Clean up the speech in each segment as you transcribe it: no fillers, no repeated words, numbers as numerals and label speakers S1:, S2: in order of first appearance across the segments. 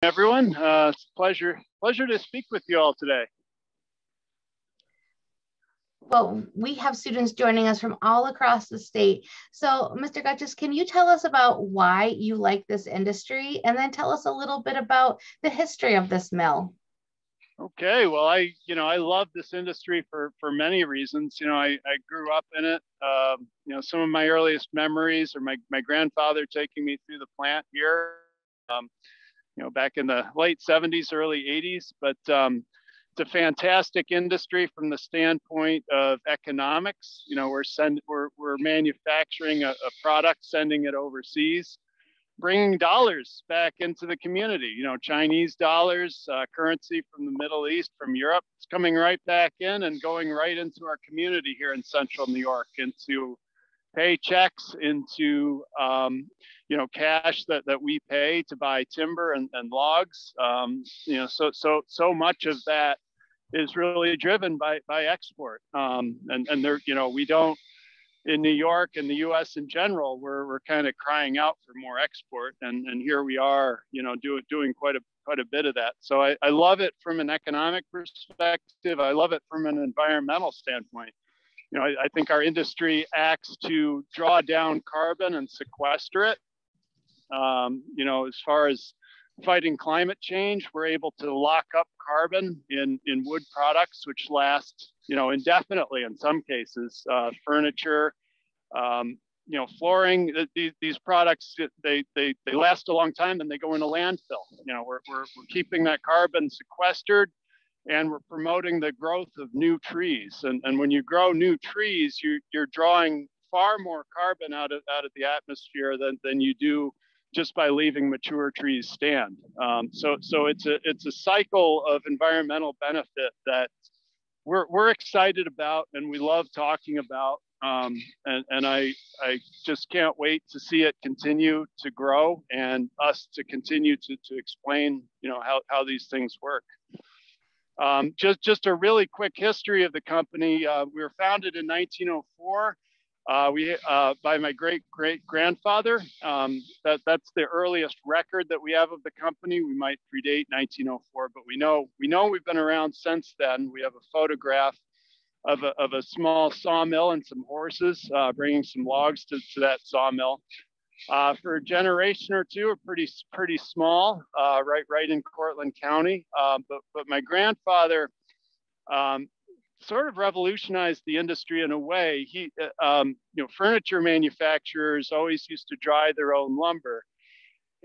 S1: Everyone. It's a pleasure to speak with you all today.
S2: Well, we have students joining us from all across the state. So, Mr. Gutchess, can you tell us about why you like this industry, and then tell us a little bit about the history of this mill?
S1: Okay, well, I love this industry for many reasons. I grew up in it. Some of my earliest memories are my grandfather taking me through the plant here. Back in the late 70s, early 80s. But it's a fantastic industry from the standpoint of economics. We're manufacturing a product, sending it overseas, bringing dollars back into the community. Chinese dollars, currency from the Middle East, from Europe, it's coming right back in and going right into our community here in Central New York, into paychecks, into cash that we pay to buy timber and logs. So much of that is really driven by export. And there, we don't, in New York and the U.S. in general, we're kind of crying out for more export, and here we are, doing quite a bit of that. So I love it from an economic perspective. I love it from an environmental standpoint. I think our industry acts to draw down carbon and sequester it. As far as fighting climate change, we're able to lock up carbon in wood products, which last, indefinitely in some cases. Furniture, flooring. These products, they last a long time, and they go into landfill. We're keeping that carbon sequestered, and we're promoting the growth of new trees. And when you grow new trees, you're drawing far more carbon out of the atmosphere than you do just by leaving mature trees stand. So it's a cycle of environmental benefit that we're excited about, and we love talking about. And I just can't wait to see it continue to grow, and us to continue to explain, how these things work. Just a really quick history of the company. We were founded in 1904. By my great grandfather. That's the earliest record that we have of the company. We might predate 1904, but we know we've been around since then. We have a photograph of a small sawmill and some horses bringing some logs to that sawmill. For a generation or two, we're pretty small, right in Cortland County. But my grandfather sort of revolutionized the industry in a way. He, furniture manufacturers always used to dry their own lumber.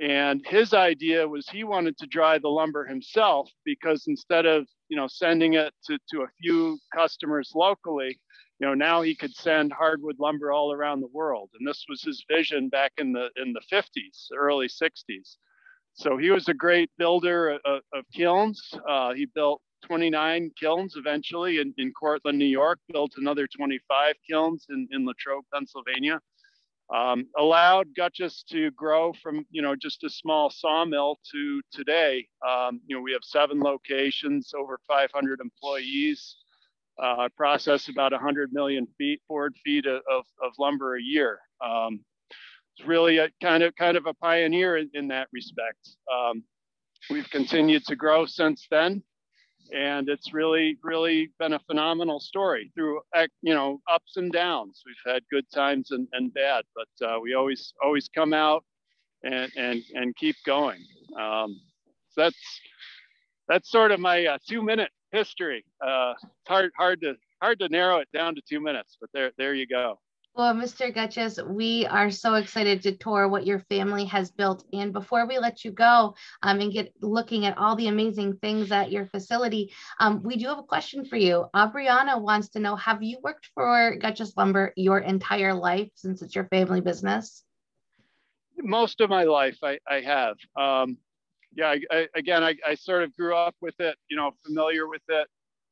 S1: And his idea was he wanted to dry the lumber himself, because instead of, sending it to a few customers locally, now he could send hardwood lumber all around the world. And this was his vision back in the 50s, early 60s. So he was a great builder of kilns. He built 29 kilns eventually in Cortland, New York, built another 25 kilns in Latrobe, Pennsylvania. Allowed Gutchess to grow from, just a small sawmill to today. We have 7 locations, over 500 employees, process about 100 million board feet of lumber a year. It's really a kind of a pioneer in that respect. We've continued to grow since then, and it's really been a phenomenal story through, ups and downs. We've had good times and bad, but we always come out and keep going. So that's sort of my 2-minute history. It's hard to narrow it down to 2 minutes, but there you go.
S2: Well, Mr. Gutchess, we are so excited to tour what your family has built. And before we let you go and get looking at all the amazing things at your facility, we do have a question for you. Brianna wants to know, have you worked for Gutchess Lumber your entire life since it's your family business?
S1: Most of my life, I have. I sort of grew up with it, familiar with it.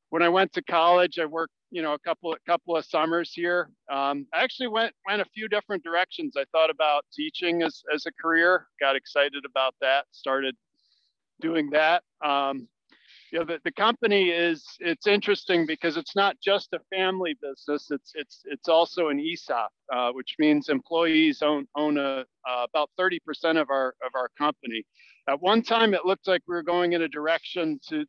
S1: When I went to college, I worked, a couple of summers here. I actually went a few different directions. I thought about teaching as a career, got excited about that, started doing that. The company it's interesting because it's not just a family business. It's also an ESOP, which means employees own about 30% of our company. At one time, it looked like we were going in a direction to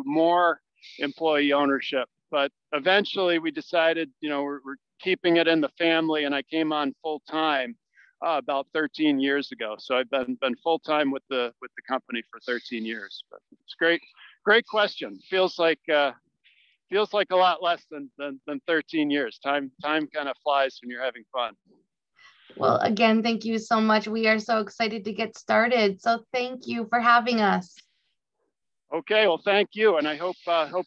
S1: more employee ownership, but eventually we decided, we're keeping it in the family, and I came on full time about 13 years ago. So I've been full time with the company for 13 years. But it's great question. Feels like a lot less than 13 years. Time kind of flies when you're having fun.
S2: Well, again, thank you so much. We are so excited to get started. So thank you for having us.
S1: Okay, well, thank you, and I hope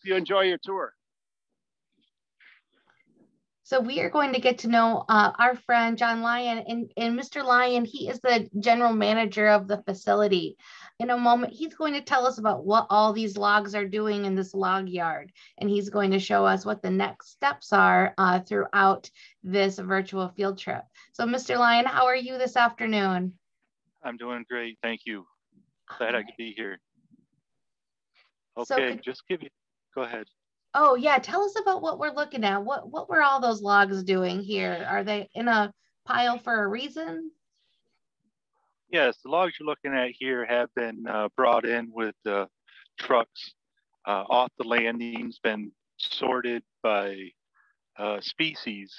S1: you enjoy your tour.
S2: So we are going to get to know our friend John Lyon, and Mr. Lyon, he is the general manager of the facility. In a moment, he's going to tell us about what all these logs are doing in this log yard, and he's going to show us what the next steps are throughout this virtual field trip. So Mr. Lyon, how are you this afternoon?
S3: I'm doing great, thank you. Glad I could be here. Okay, go ahead.
S2: Oh yeah, tell us about what we're looking at. What were all those logs doing here? Are they in a pile for a reason?
S3: Yes, the logs you're looking at here have been brought in with trucks off the landings, been sorted by species.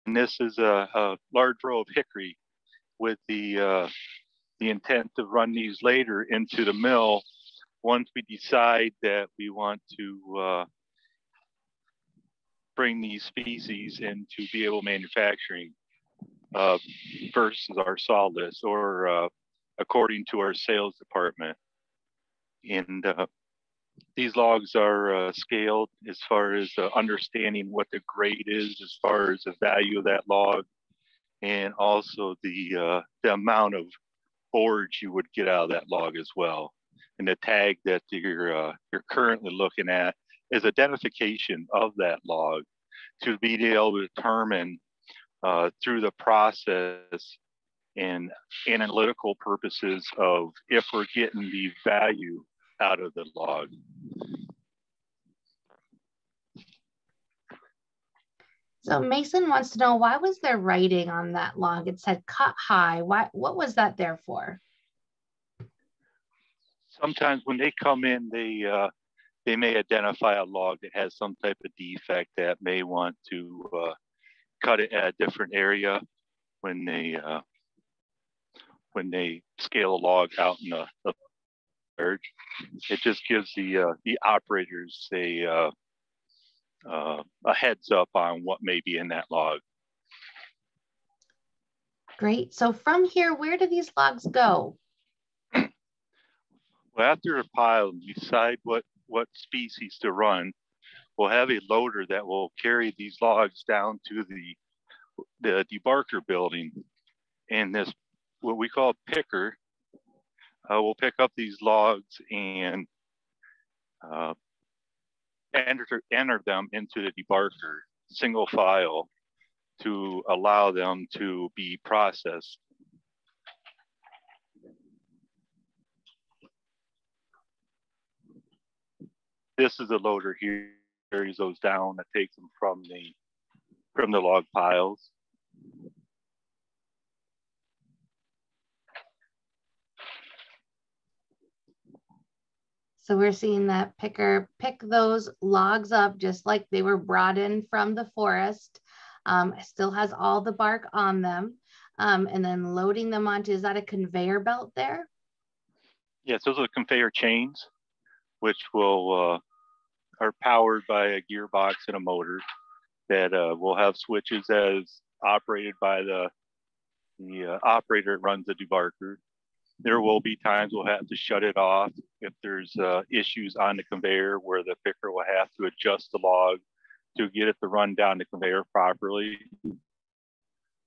S3: And this is a large row of hickory with the intent to run these later into the mill once we decide that we want to bring these species into be able manufacturing versus our saw list or according to our sales department. And these logs are scaled as far as understanding what the grade is as far as the value of that log, and also the amount of boards you would get out of that log as well. And the tag that you're currently looking at is identification of that log to be able to determine through the process and analytical purposes of if we're getting the value out of the log.
S2: So Mason wants to know, why was there writing on that log? It said cut high. What was that there for?
S3: Sometimes when they come in, they may identify a log that has some type of defect that may want to cut it at a different area when they scale a log out in the yard. It just gives the operators a heads up on what may be in that log.
S2: Great. So from here, where do these logs go?
S3: Well, after the pile, we decide what species to run. We'll have a loader that will carry these logs down to the debarker building. And this, what we call picker, will pick up these logs and enter them into the debarker single file to allow them to be processed. This is a loader here, carries those down, that takes them from the log piles.
S2: So we're seeing that picker pick those logs up just like they were brought in from the forest. Still has all the bark on them, and then loading them onto, is that a conveyor belt there?
S3: Yes, those are conveyor chains, which are powered by a gearbox and a motor that will have switches as operated by the operator that runs the debarker. There will be times we'll have to shut it off if there's issues on the conveyor where the picker will have to adjust the log to get it to run down the conveyor properly.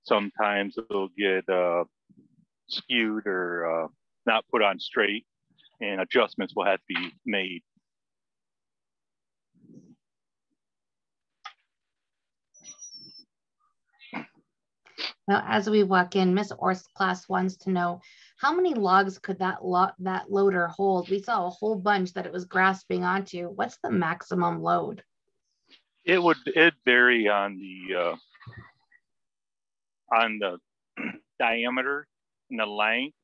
S3: Sometimes it'll get skewed or not put on straight, and adjustments will have to be made.
S2: Now, as we walk in, Miss Orst-Class wants to know, how many logs could that loader hold? We saw a whole bunch that it was grasping onto. What's the maximum load?
S3: It'd vary on the diameter and the length,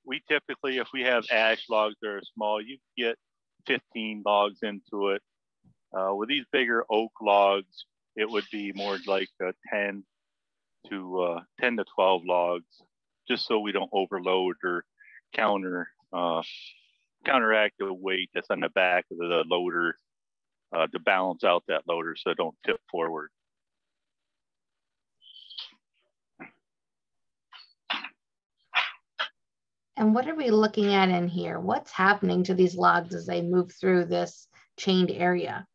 S3: we typically, if we have ash logs that are small, you get 15 logs into it. With these bigger oak logs, it would be more like 10 to 12 logs, just so we don't overload or counteract the weight that's on the back of the loader to balance out that loader so it don't tip forward.
S2: And what are we looking at in here? What's happening to these logs as they move through this chained area?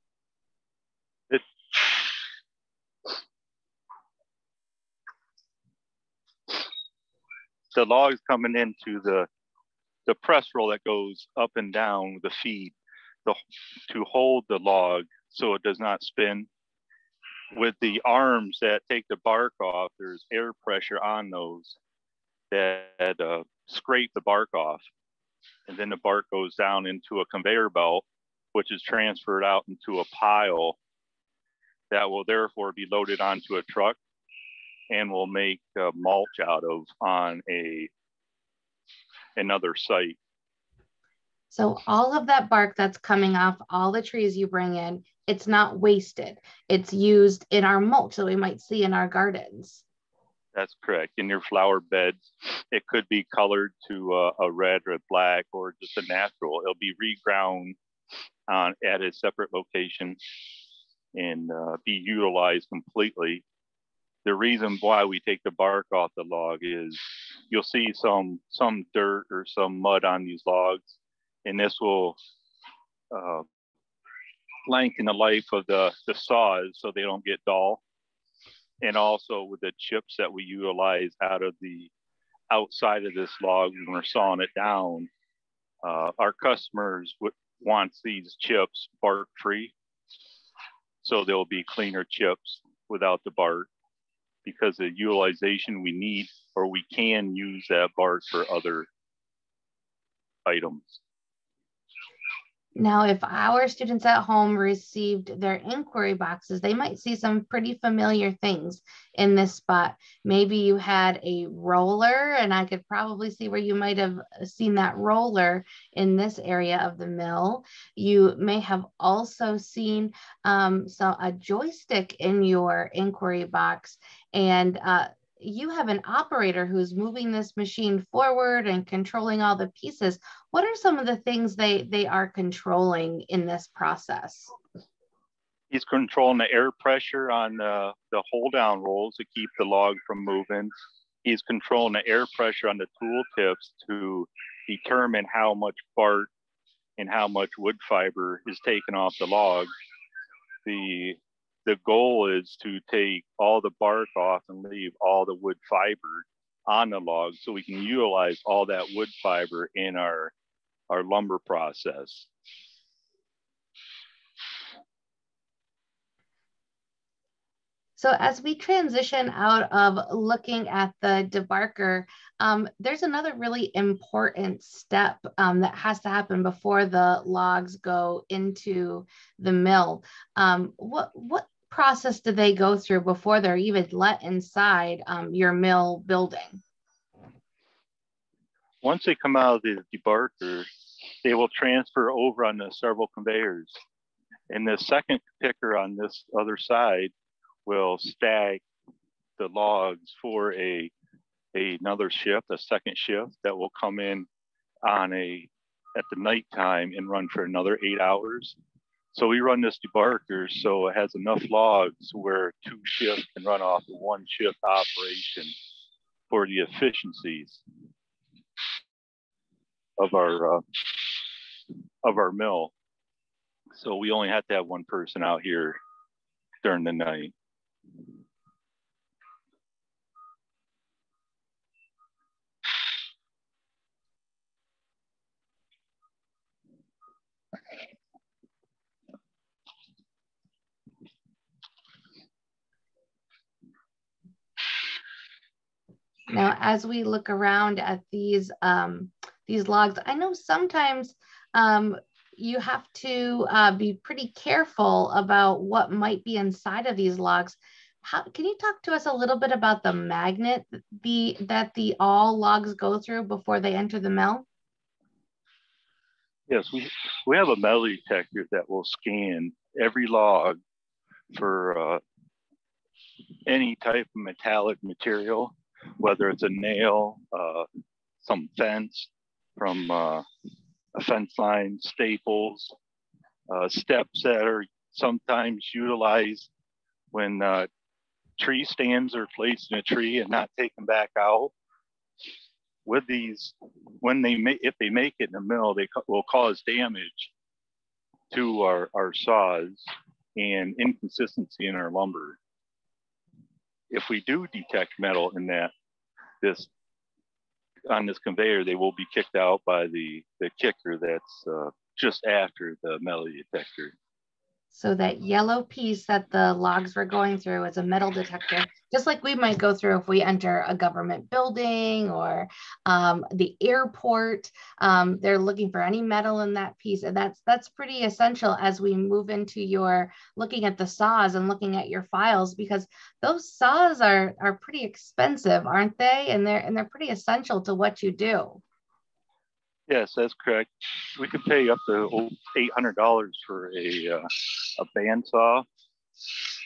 S3: The logs coming into the press roll that goes up and down with the feed to hold the log so it does not spin. With the arms that take the bark off, there's air pressure on those that scrape the bark off. And then the bark goes down into a conveyor belt, which is transferred out into a pile that will therefore be loaded onto a truck and will make mulch out of on another site.
S2: So all of that bark that's coming off all the trees you bring in, it's not wasted. It's used in our mulch that we might see in our gardens.
S3: That's correct. In your flower beds, it could be colored to a red or a black or just a natural. It'll be reground at a separate location and be utilized completely. The reason why we take the bark off the log is you'll see some dirt or some mud on these logs, and this will lengthen the life of the saws so they don't get dull. And also with the chips that we utilize out of the outside of this log when we're sawing it down, our customers want these chips bark free. So there'll be cleaner chips without the bark, because the utilization we need, or we can use that bark for other items.
S2: Now, if our students at home received their inquiry boxes, they might see some pretty familiar things in this spot. Maybe you had a roller, and I could probably see where you might have seen that roller in this area of the mill. You may have also seen a joystick in your inquiry box, and you have an operator who's moving this machine forward and controlling all the pieces. What are some of the things they are controlling in this process?
S3: He's controlling the air pressure on the hold down rolls to keep the log from moving. He's controlling the air pressure on the tool tips to determine how much bark and how much wood fiber is taken off the log. The goal is to take all the bark off and leave all the wood fiber on the log so we can utilize all that wood fiber in our lumber process.
S2: So as we transition out of looking at the debarker, there's another really important step that has to happen before the logs go into the mill. What process do they go through before they're even let inside your mill building?
S3: Once they come out of the debarker, they will transfer over on the several conveyors. And the second picker on this other side will stack the logs for another shift, a second shift that will come in at the nighttime and run for another 8 hours. So we run this debarker so it has enough logs where 2 shifts can run off of 1 shift operation for the efficiencies of our mill. So we only have to have 1 person out here during the night.
S2: Now, as we look around at these logs, I know sometimes you have to be pretty careful about what might be inside of these logs. Can you talk to us a little bit about the magnet that all logs go through before they enter the mill?
S3: Yes, we have a metal detector that will scan every log for any type of metallic material, whether it's a nail, some fence from a fence line, staples, steps that are sometimes utilized when tree stands are placed in a tree and not taken back out. With these, if they make it in the mill, they will cause damage to our saws and inconsistency in our lumber. If we do detect metal in on this conveyor, they will be kicked out by the kicker that's just after the metal detector.
S2: So that yellow piece that the logs were going through is a metal detector, just like we might go through if we enter a government building or the airport. They're looking for any metal in that piece. And that's pretty essential as we move into your looking at the saws and looking at your files, because those saws are pretty expensive, aren't they? And they're pretty essential to what you do.
S3: Yes, that's correct. We could pay up to $800 for a bandsaw.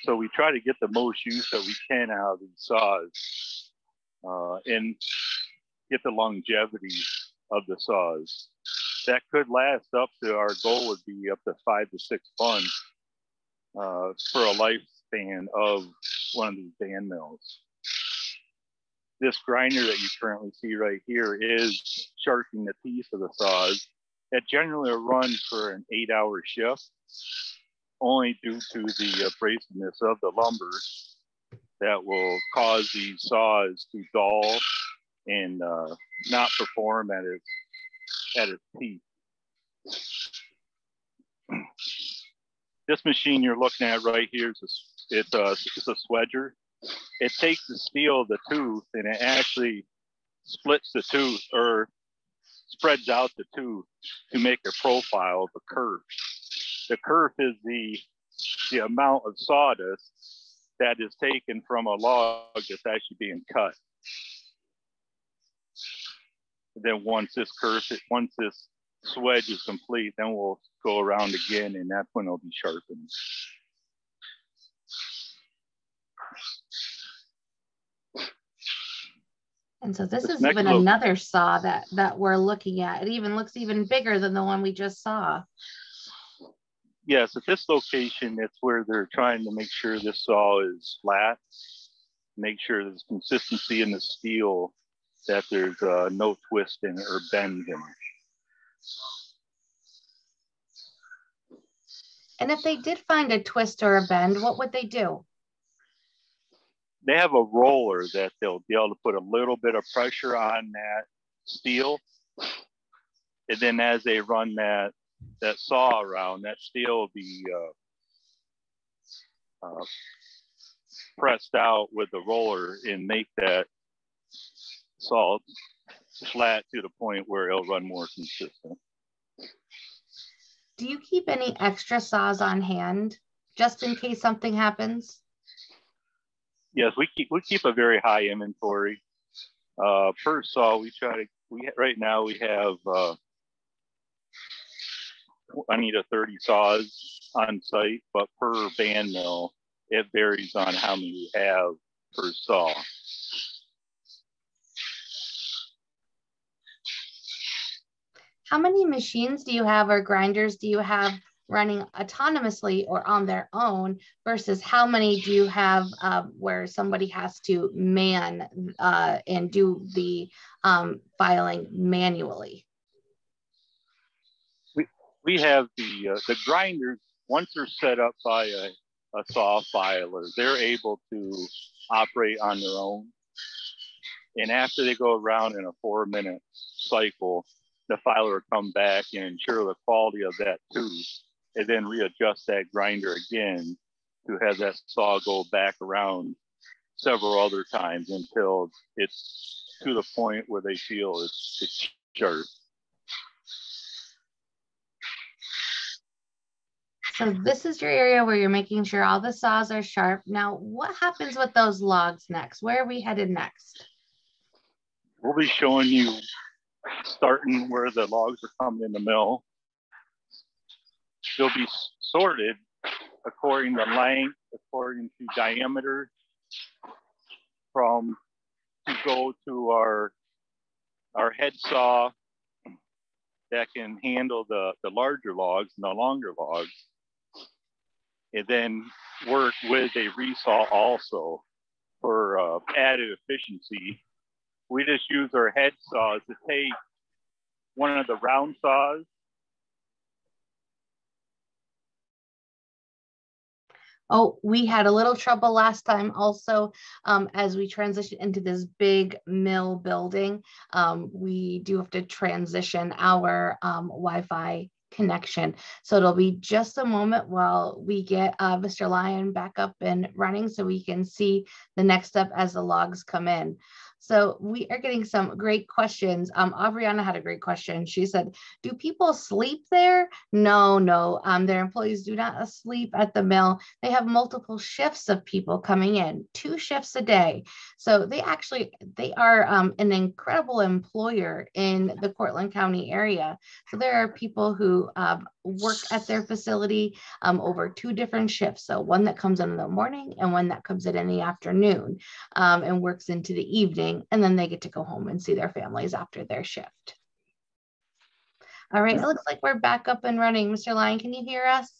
S3: So we try to get the most use that we can out of these saws and get the longevity of the saws. That could last up to, our goal would be up to 5 to 6 months for a lifespan of one of these band mills. This grinder that you currently see right here is sharpening the piece of the saws. It generally runs for an 8-hour shift, only due to the abrasiveness of the lumber that will cause these saws to dull and not perform at its peak. This machine you're looking at right here it's a Swedger. It takes the steel of the tooth and it actually splits the tooth or spreads out the tooth to make a profile of a kerf. The kerf is the amount of sawdust that is taken from a log that's actually being cut. And then once this swedge is complete, then we'll go around again and that's when it'll be sharpened.
S2: And so this is even another saw that we're looking at. It even looks even bigger than the one we just saw.
S3: Yes, at this location, it's where they're trying to make sure this saw is flat, make sure there's consistency in the steel, that there's no twist in it or bend in it.
S2: And if they did find a twist or a bend, what would they do?
S3: They have a roller that they'll be able to put a little bit of pressure on that steel. And then as they run that saw around, that steel will be pressed out with the roller and make that saw flat to the point where it'll run more consistent.
S2: Do you keep any extra saws on hand just in case something happens?
S3: Yes, we keep a very high inventory. Per saw, right now we have I need 30 saws on site, but per band mill, it varies on how many we have per saw.
S2: How many machines do you have or grinders do you have running autonomously or on their own versus how many do you have where somebody has to man and do the filing manually?
S3: We have the grinders, once they're set up by a saw filer, they're able to operate on their own. And after they go around in a 4-minute cycle, the filer will come back and ensure the quality of that tooth and then readjust that grinder again to have that saw go back around several other times until it's to the point where they feel it's sharp.
S2: So this is your area where you're making sure all the saws are sharp. Now, what happens with those logs next? Where are we headed next?
S3: We'll be showing you starting where the logs are coming in the mill. They'll be sorted according to length, according to diameter, to go to our head saw that can handle the larger logs and the longer logs, and then work with a resaw also for added efficiency. We just use our head saws to take one of the round saws.
S2: Oh, we had a little trouble last time also as we transition into this big mill building. We do have to transition our Wi-Fi connection. So it'll be just a moment while we get Mr. Lyon back up and running so we can see the next step as the logs come in. So we are getting some great questions. Adriana had a great question. She said, do people sleep there? No. Their employees do not sleep at the mill. They have multiple shifts of people coming in, 2 shifts a day. So they are an incredible employer in the Cortland County area. So there are people who work at their facility over 2 different shifts. So one that comes in the morning and one that comes in the afternoon and works into the evening. And then they get to go home and see their families after their shift. All right, it looks like we're back up and running. Mr. Lyon, can you hear us?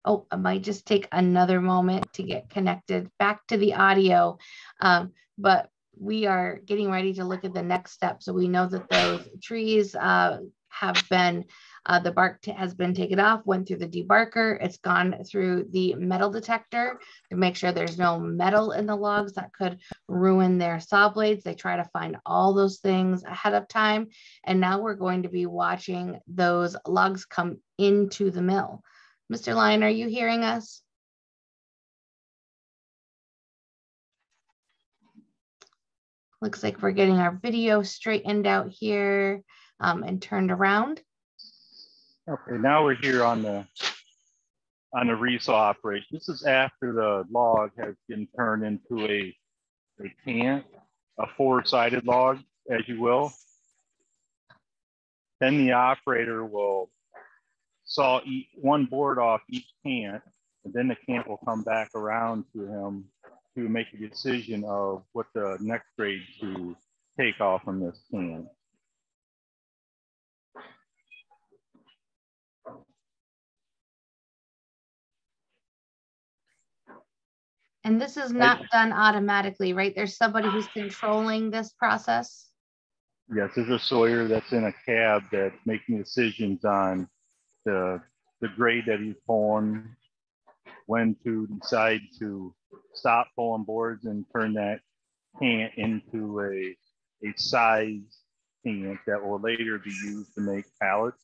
S2: Oh, I might just take another moment to get connected back to the audio. But we are getting ready to look at the next step. So we know that those trees have been, the bark has been taken off, went through the debarker. It's gone through the metal detector to make sure there's no metal in the logs that could ruin their saw blades. They try to find all those things ahead of time. And now we're going to be watching those logs come into the mill. Mr. Lyon, are you hearing us? Looks like we're getting our video straightened out here and turned around.
S3: Okay, now we're here on the resaw operation. This is after the log has been turned into a cant, a 4-sided log, as you will. Then the operator will saw one board off each cant, and then the cant will come back around to him to make a decision of what the next grade to take off from this cant.
S2: And this is not done automatically, right? There's somebody who's controlling this process.
S3: Yes, there's a sawyer that's in a cab that's making decisions on the grade that he's pulling, when to decide to stop pulling boards and turn that cant into a size cant that will later be used to make pallets.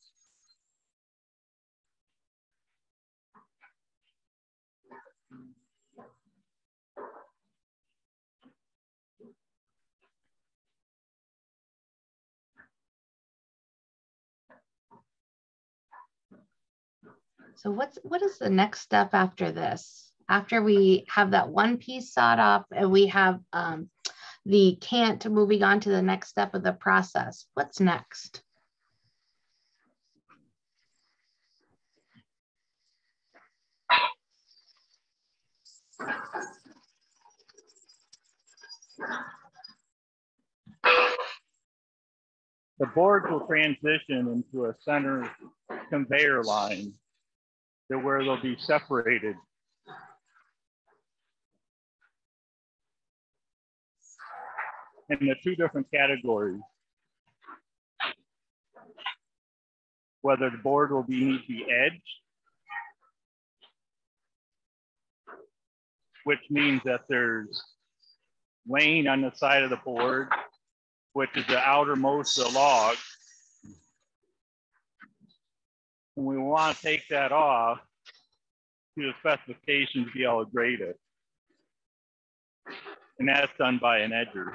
S2: So what is the next step after this? After we have that one piece sawed off and we have the cant moving on to the next step of the process, what's next?
S3: The boards will transition into a center conveyor line to where they'll be separated. Into 2 different categories. Whether the board will need to be edged, which means that there's laying on the side of the board, which is the outermost of the log. And we want to take that off to the specifications to be able to grade it. And that's done by an edger.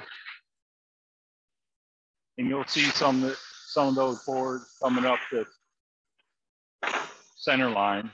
S3: And you'll see some of those boards coming up center line.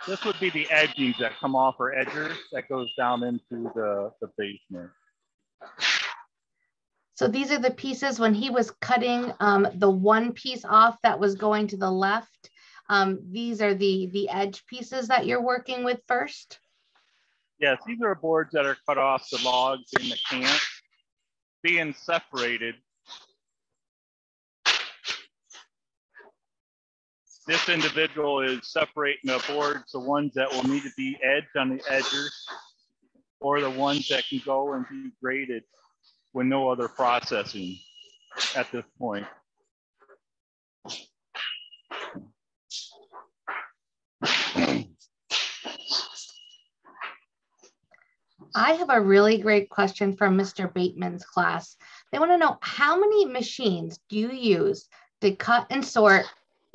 S3: This would be the edgings that come off our edgers that goes down into the basement.
S2: So these are the pieces when he was cutting the one piece off that was going to the left. These are the edge pieces that you're working with first?
S3: Yes, these are boards that are cut off the logs in the camp, being separated. This individual is separating the boards, the ones that will need to be edged on the edges, or the ones that can go and be graded with no other processing at this point.
S2: I have a really great question from Mr. Bateman's class. They want to know, how many machines do you use to cut and sort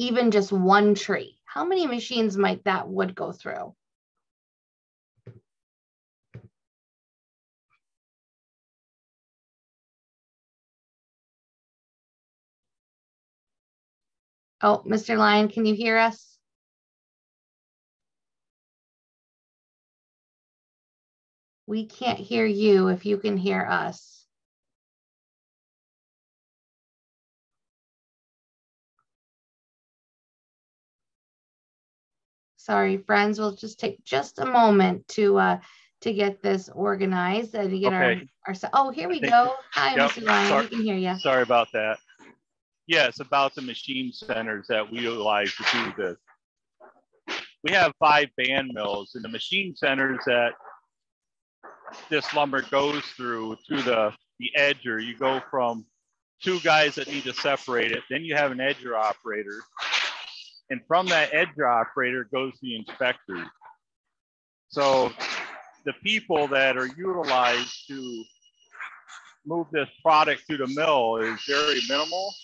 S2: even just one tree? How many machines might that wood go through? Oh, Mr. Lyon, can you hear us? We can't hear you if you can hear us. Sorry, friends, we'll just take just a moment to get this organized and to get our oh, here we go. Hi, yep. Mr. Lyon, we can hear you.
S3: Sorry about that. Yes, about the machine centers that we utilize to do this. We have 5 band mills, and the machine centers that this lumber goes through to the edger, you go from 2 guys that need to separate it, then you have an edger operator, and from that edger operator goes the inspector. So the people that are utilized to move this product through the mill is very minimal.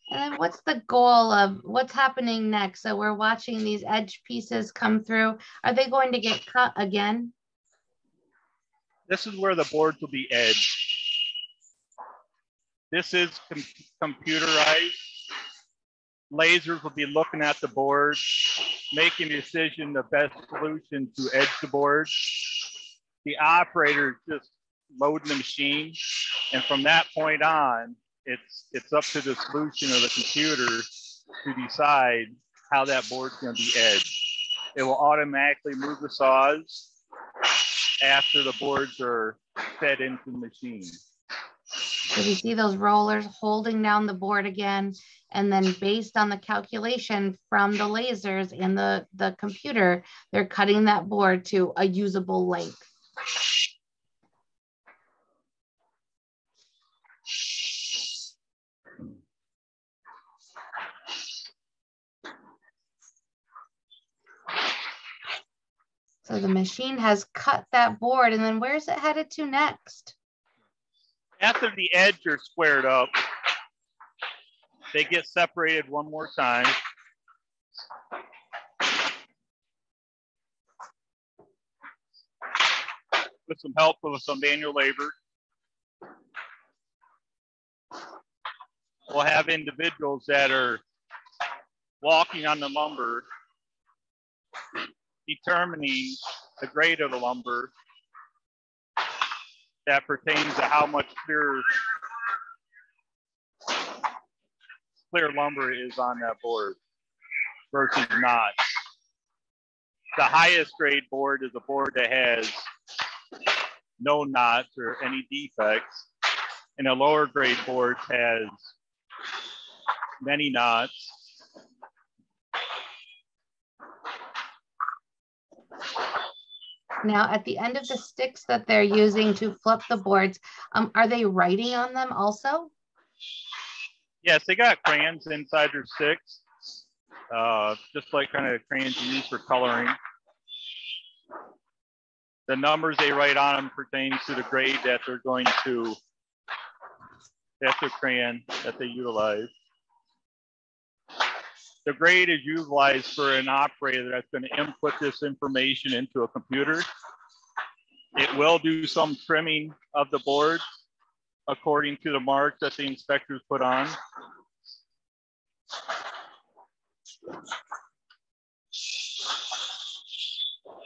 S2: And then what's the goal of what's happening next? So we're watching these edge pieces come through. Are they going to get cut again?
S3: This is where the boards will be edged. This is computerized. Lasers will be looking at the board, making a decision the best solution to edge the board. The operator is just loading the machine, and from that point on, it's up to the solution of the computer to decide how that board's going to be edged. It will automatically move the saws after the boards are fed into the machine.
S2: So you see those rollers holding down the board again, and then based on the calculation from the lasers and the computer, they're cutting that board to a usable length. So the machine has cut that board, and then where's it headed to next?
S3: After the edge are squared up, they get separated one more time. With some help with some manual labor. We'll have individuals that are walking on the lumber, determining the grade of the lumber that pertains to how much clear lumber is on that board versus not. The highest grade board is a board that has no knots or any defects, and a lower grade board has many knots
S2: Now, at the end of the sticks that they're using to flip the boards, are they writing on them also?
S3: Yes, they got crayons inside their sticks, just like kind of crayons you use for coloring. The numbers they write on them pertain to the grade that they're going to, that's the crayon that they utilize. The grade is utilized for an operator that's going to input this information into a computer. It will do some trimming of the board according to the marks that the inspectors put on.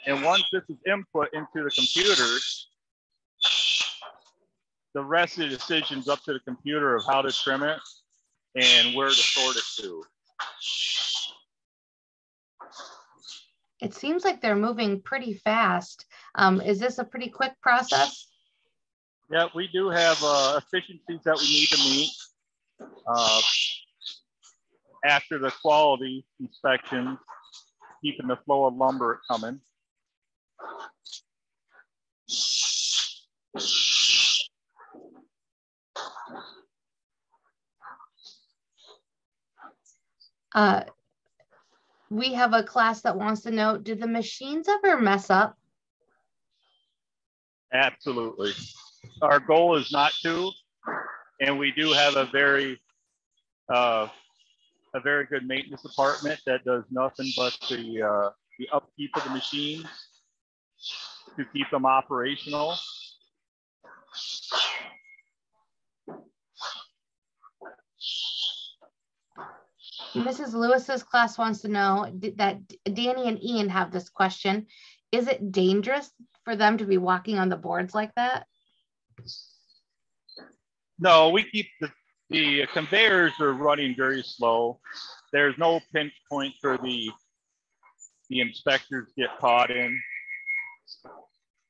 S3: And once this is input into the computer, the rest of the decision's up to the computer of how to trim it and where to sort it to.
S2: It seems like they're moving pretty fast. Is this a pretty quick process?
S3: Yeah, we do have efficiencies that we need to meet after the quality inspection, keeping the flow of lumber coming.
S2: We have a class that wants to know, do the machines ever mess up?
S3: Absolutely. Our goal is not to, and we do have a very good maintenance department that does nothing but the upkeep of the machines to keep them operational.
S2: Mrs. Lewis's class wants to know that Danny and Ian have this question. Is it dangerous for them to be walking on the boards like that?
S3: No, we keep the conveyors are running very slow. There's no pinch point for the inspectors get caught in.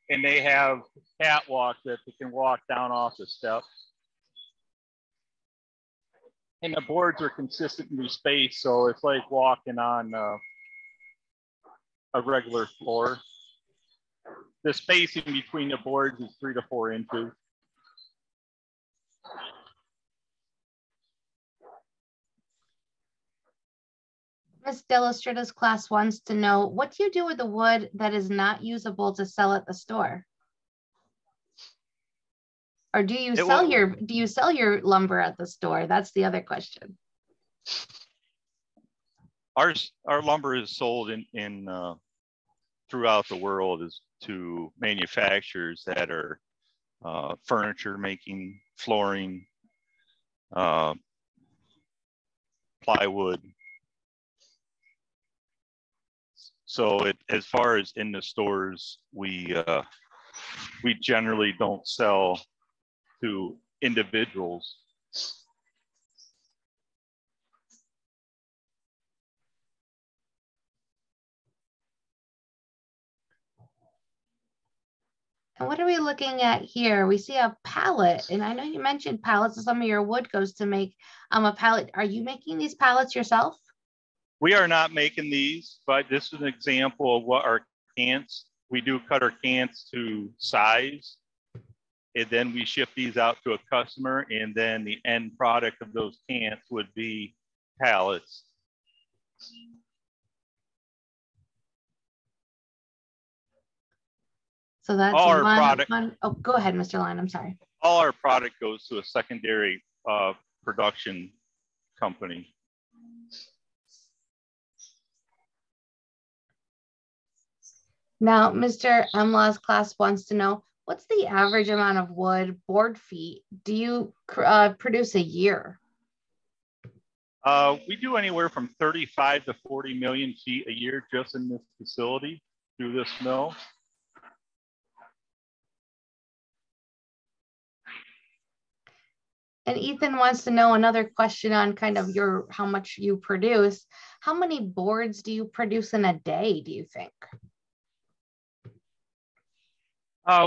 S3: And they have catwalks that they can walk down off the steps. And the boards are consistently spaced, so it's like walking on a regular floor. The spacing between the boards is 3 to 4 inches.
S2: Ms. Delustrata's class wants to know, what do you do with the wood that is not usable to sell at the store? Or do you sell your lumber at the store? That's the other question.
S3: Our lumber is sold in throughout the world is to manufacturers that are furniture making, flooring, plywood. So as far as in the stores, we generally don't sell to individuals.
S2: And what are we looking at here? We see a pallet, and I know you mentioned pallets, so some of your wood goes to make a pallet. Are you making these pallets yourself?
S3: We are not making these, but this is an example of what our cants, we do cut our cants to size, and then we ship these out to a customer, and then the end product of those cants would be pallets.
S2: So that's
S3: all our product.
S2: Oh, go ahead, Mr. Lyon. I'm sorry.
S3: All our product goes to a secondary production company.
S2: Now, Mr. Emlaw's class wants to know, what's the average amount of wood board feet do you produce a year?
S3: We do anywhere from 35 to 40 million feet a year just in this facility through this mill.
S2: And Ethan wants to know another question on kind of how much you produce. How many boards do you produce in a day, do you think?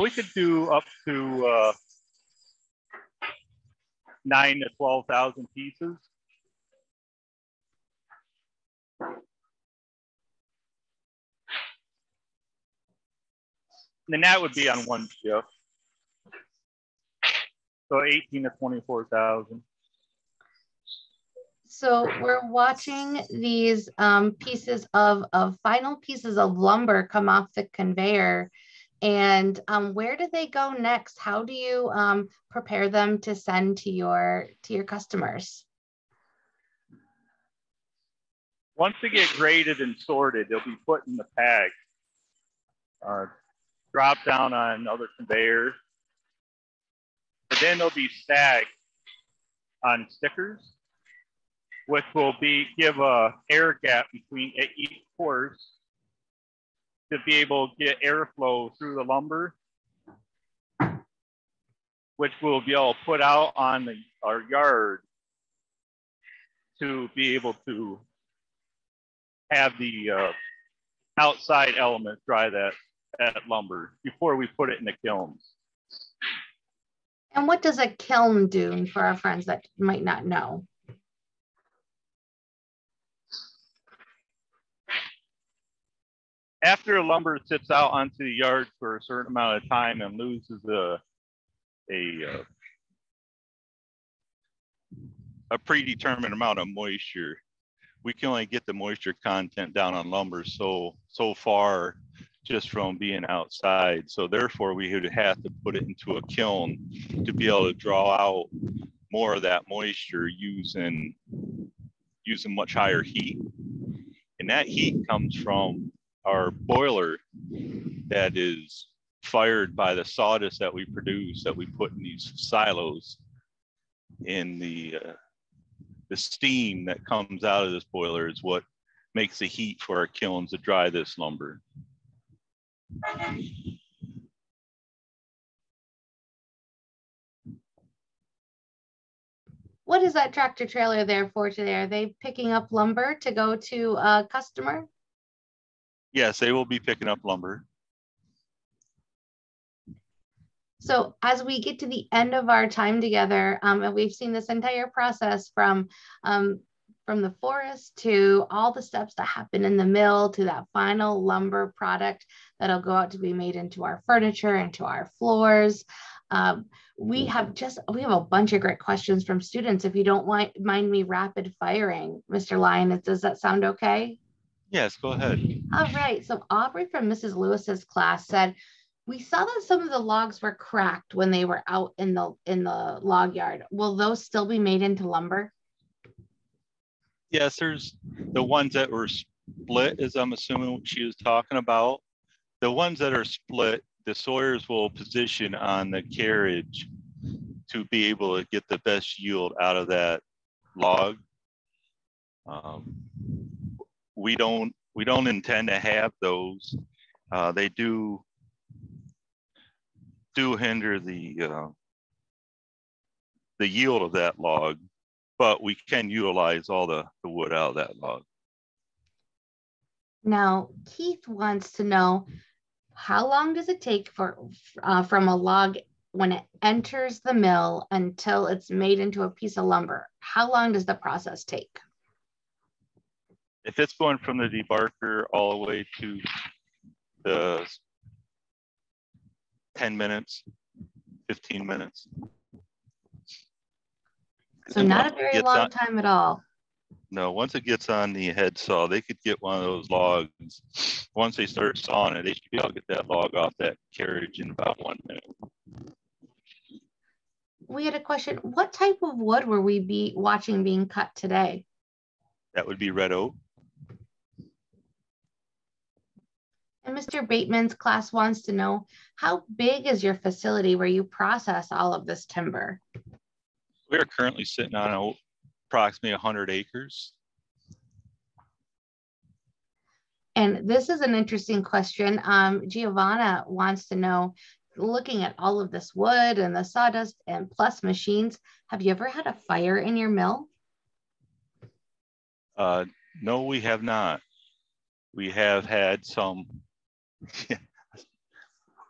S3: We could do up to 9,000 to 12,000 pieces. And that would be on one shift. So 18 to 24,000.
S2: So we're watching these pieces of final pieces of lumber come off the conveyor. And where do they go next? How do you prepare them to send to your customers?
S3: Once they get graded and sorted, they'll be put in the bag, drop down on another conveyor, and then they'll be stacked on stickers, which will give a air gap between each course to be able to get airflow through the lumber, which we'll be able to put out on our yard to be able to have the outside elements dry that lumber before we put it in the kilns.
S2: And what does a kiln do for our friends that might not know?
S3: After lumber sits out onto the yard for a certain amount of time and loses a predetermined amount of moisture, we can only get the moisture content down on lumber so far just from being outside. So therefore we would have to put it into a kiln to be able to draw out more of that moisture using much higher heat. And that heat comes from our boiler that is fired by the sawdust that we produce, that we put in these silos. In the steam that comes out of this boiler is what makes the heat for our kilns to dry this lumber.
S2: What is that tractor trailer there for today? Are they picking up lumber to go to a customer?
S3: Yes, they will be picking up lumber.
S2: So as we get to the end of our time together, and we've seen this entire process from the forest to all the steps that happen in the mill to that final lumber product that'll go out to be made into our furniture, into our floors. We have a bunch of great questions from students. If you don't mind me rapid firing, Mr. Lyon, does that sound okay?
S3: Yes, go ahead.
S2: All right. So Aubrey from Mrs. Lewis's class said, we saw that some of the logs were cracked when they were out in the log yard. Will those still be made into lumber?
S3: Yes, there's the ones that were split, as I'm assuming what she was talking about. The ones that are split, the sawyers will position on the carriage to be able to get the best yield out of that log. We don't intend to have those. They do hinder the yield of that log, but we can utilize all the wood out of that log.
S2: Now, Keith wants to know, how long does it take from a log when it enters the mill until it's made into a piece of lumber? How long does the process take?
S3: If it's going from the debarker all the way to the 10 minutes, 15 minutes.
S2: So not a very long time at all.
S3: No, once it gets on the head saw, they could get one of those logs. Once they start sawing it, they should be able to get that log off that carriage in about 1 minute.
S2: We had a question. What type of wood were we watching being cut today?
S3: That would be red oak.
S2: And Mr. Bateman's class wants to know, how big is your facility where you process all of this timber?
S3: We are currently sitting on approximately 100 acres.
S2: And this is an interesting question. Giovanna wants to know, looking at all of this wood and the sawdust and plus machines, have you ever had a fire in your mill?
S3: No, we have not. We have had some.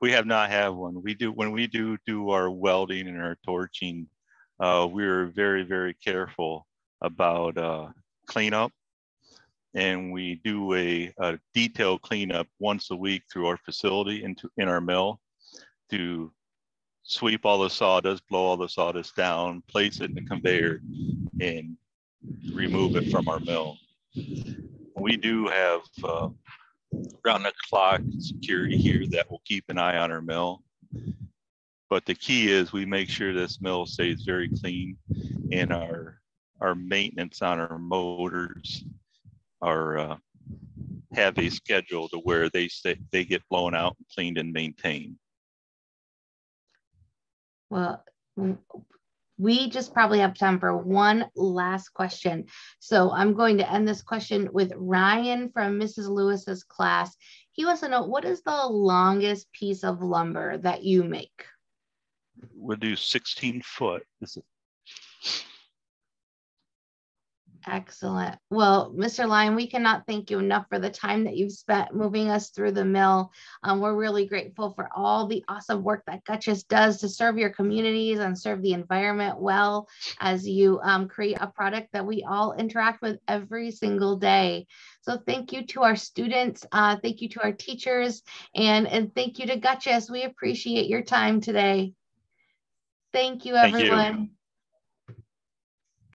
S3: We have not had one. When we do our welding and our torching, we're very, very careful about cleanup. and we do a detailed cleanup once a week through our facility in our mill to sweep all the sawdust, blow all the sawdust down, place it in the conveyor, and remove it from our mill. We do have round the clock security here that will keep an eye on our mill. But the key is we make sure this mill stays very clean, and our maintenance on our motors are have a schedule to where they get blown out and cleaned and maintained.
S2: Well, we just probably have time for one last question. So I'm going to end this question with Ryan from Mrs. Lewis's class. He wants to know, what is the longest piece of lumber that you make?
S3: We'll do 16 foot.
S2: Excellent. Well, Mr. Lyon, we cannot thank you enough for the time that you've spent moving us through the mill. We're really grateful for all the awesome work that Gutchess does to serve your communities and serve the environment well as you create a product that we all interact with every single day. So thank you to our students. Thank you to our teachers, and thank you to Gutchess. We appreciate your time today. Thank you, everyone.
S3: Thank you.